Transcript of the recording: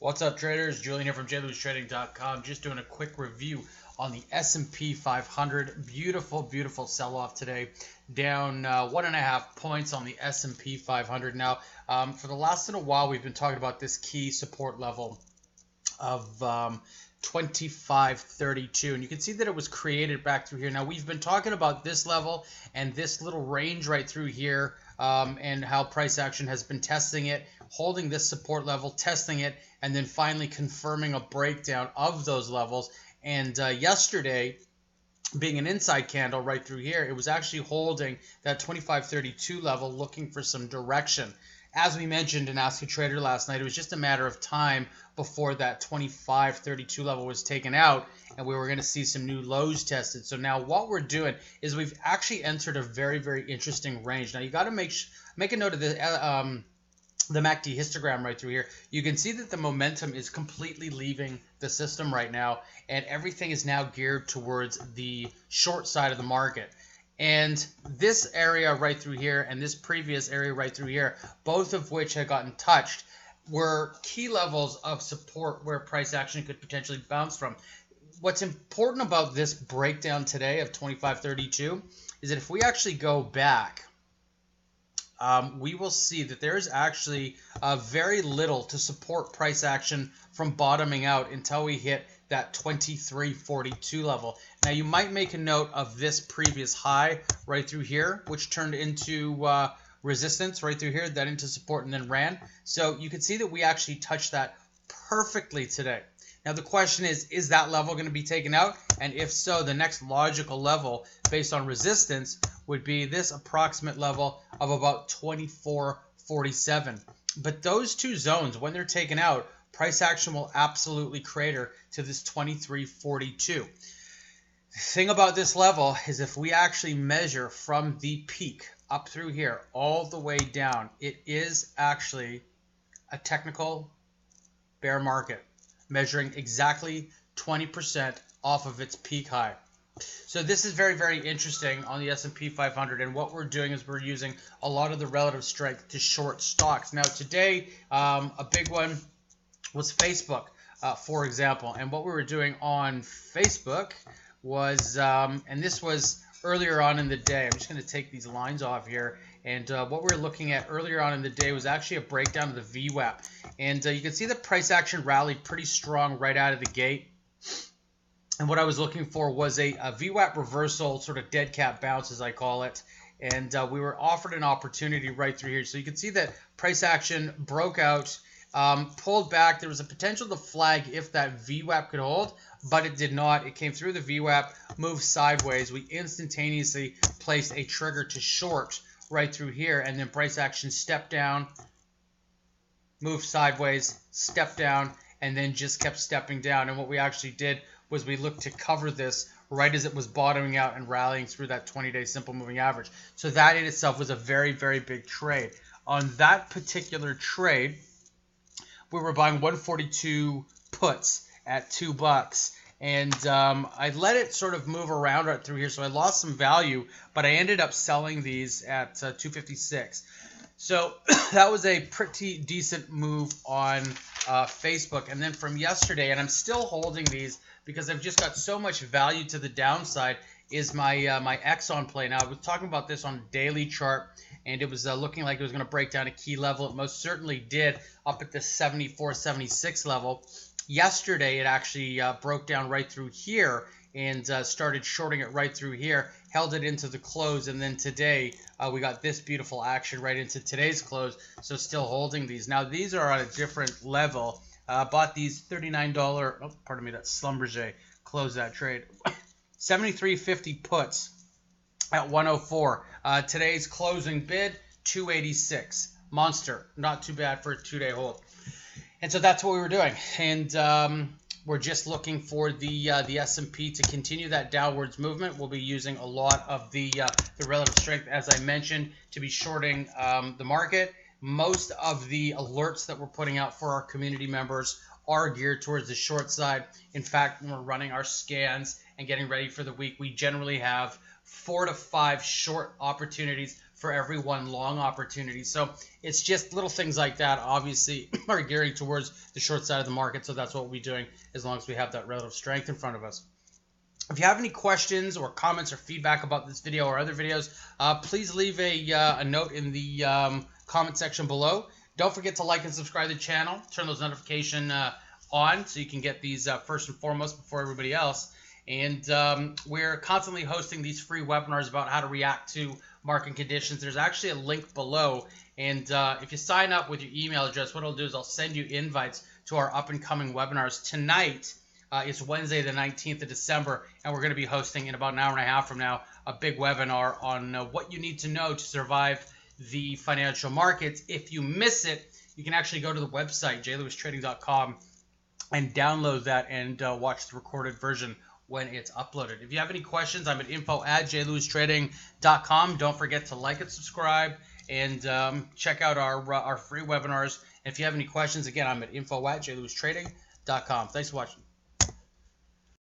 What's up, traders? Julian here from jlewistrading.com. Just doing a quick review on the S&P 500. Beautiful, beautiful sell-off today. Down 1.5 points on the S&P 500. Now, for the last little while, we've been talking about this key support level of 2532, and you can see that it was created back through here. Now, we've been talking about this level and this little range right through here, and how price action has been testing it, holding this support level, testing it, and then finally confirming a breakdown of those levels. And yesterday, being an inside candle right through here, it was actually holding that 2532 level, looking for some direction. As we mentioned in Ask a Trader last night, it was just a matter of time before that 2532 level was taken out, and we were going to see some new lows tested. So now what we're doing is we've actually entered a very, very interesting range. Now you got to make a note of the MACD histogram right through here. You can see that the momentum is completely leaving the system right now, and everything is now geared towards the short side of the market. And this area right through here and this previous area right through here, both of which had gotten touched, were key levels of support where price action could potentially bounce from. What's important about this breakdown today of 2532 is that if we actually go back, we will see that there's actually very little to support price action from bottoming out until we hit that 2342 level. Now you might make a note of this previous high right through here, which turned into resistance right through here, then into support, and then ran. So you can see that we actually touched that perfectly today. Now the question is that level going to be taken out? And if so, the next logical level based on resistance would be this approximate level of about 2447. But those two zones, when they're taken out, price action will absolutely crater to this 2342. The thing about this level is if we actually measure from the peak up through here all the way down, it is actually a technical bear market, measuring exactly 20% off of its peak high. So this is very, very interesting on the S&P 500, and what we're doing is we're using a lot of the relative strength to short stocks. Now today, a big one was Facebook, for example, and what we were doing on Facebook was, and this was earlier on in the day. I'm just going to take these lines off here, and what we were looking at earlier on in the day was actually a breakdown of the VWAP, and you can see the price action rallied pretty strong right out of the gate. And what I was looking for was a VWAP reversal, sort of dead cat bounce, as I call it. And we were offered an opportunity right through here. So you can see that price action broke out, pulled back. There was a potential to flag if that VWAP could hold, but it did not. It came through the VWAP, moved sideways. We instantaneously placed a trigger to short right through here. And then price action stepped down, moved sideways, stepped down, and then just kept stepping down. And what we actually did was we looked to cover this right as it was bottoming out and rallying through that 20-day simple moving average. So that in itself was a very, very big trade. On that particular trade, we were buying 142 puts at $2. And I let it sort of move around right through here, so I lost some value, but I ended up selling these at 256. So that was a pretty decent move on Facebook. And then from yesterday, and I'm still holding these because I've just got so much value to the downside, is my my Exxon play. Now, I was talking about this on a daily chart, and it was looking like it was going to break down a key level. It most certainly did, up at the 74.76 level. Yesterday, it actually broke down right through here and started shorting it right through here, held it into the close, and then today we got this beautiful action right into today's close, so still holding these. Now, these are on a different level. Bought these $39, oh, pardon me, that's Schlumberger, closed that trade. 73.50 puts at 104. Today's closing bid, 286. Monster, not too bad for a 2-day hold. And so that's what we were doing. And we're just looking for the S&P to continue that downwards movement. We'll be using a lot of the relative strength, as I mentioned, to be shorting the market. Most of the alerts that we're putting out for our community members are geared towards the short side. In fact, when we're running our scans and getting ready for the week, we generally have 4 to 5 short opportunities for every one long opportunity. So it's just little things like that, obviously, are gearing towards the short side of the market. So that's what we'll be doing as long as we have that relative strength in front of us. If you have any questions or comments or feedback about this video or other videos, please leave a note in the comment section below. Don't forget to like and subscribe to the channel. Turn those notifications on so you can get these first and foremost before everybody else. And we're constantly hosting these free webinars about how to react to market conditions. There's actually a link below. And if you sign up with your email address, what I'll do is I'll send you invites to our up-and-coming webinars. Tonight, it's Wednesday, the 19th of December, and we're going to be hosting in about an hour and a half from now a big webinar on what you need to know to survive the financial markets. If you miss it, you can actually go to the website, jlewistrading.com, and download that and watch the recorded version when it's uploaded. If you have any questions, I'm at info@jlewistrading.com. Don't forget to like and subscribe and check out our free webinars. And if you have any questions, again, I'm at info@jlewistrading.com. Thanks for watching.